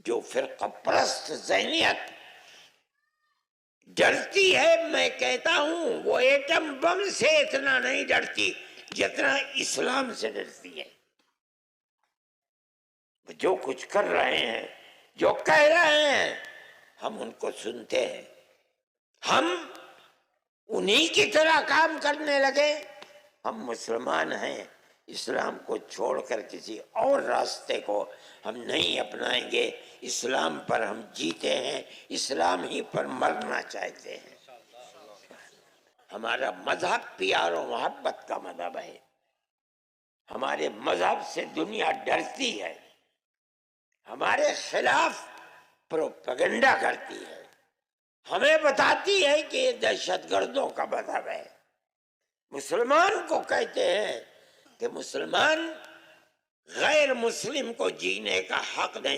जो फिरका परस्त ज़हनियत डरती है, मैं कहता हूं वो एटम बम से इतना नहीं डरती जितना इस्लाम से डरती है। जो कुछ कर रहे हैं, जो कह रहे हैं, हम उनको सुनते हैं, हम उन्हीं की तरह काम करने लगे। हम मुसलमान हैं, इस्लाम को छोड़कर किसी और रास्ते को हम नहीं अपनाएंगे। इस्लाम पर हम जीते हैं, इस्लाम ही पर मरना चाहते हैं। हमारा मजहब प्यार और मोहब्बत का मजहब है। हमारे मजहब से दुनिया डरती है, हमारे खिलाफ प्रोपेगेंडा करती है, हमें बताती है कि ये दहशतगर्दों का मजहब है। मुसलमान को कहते हैं कि मुसलमान गैर मुस्लिम को जीने का हक नहीं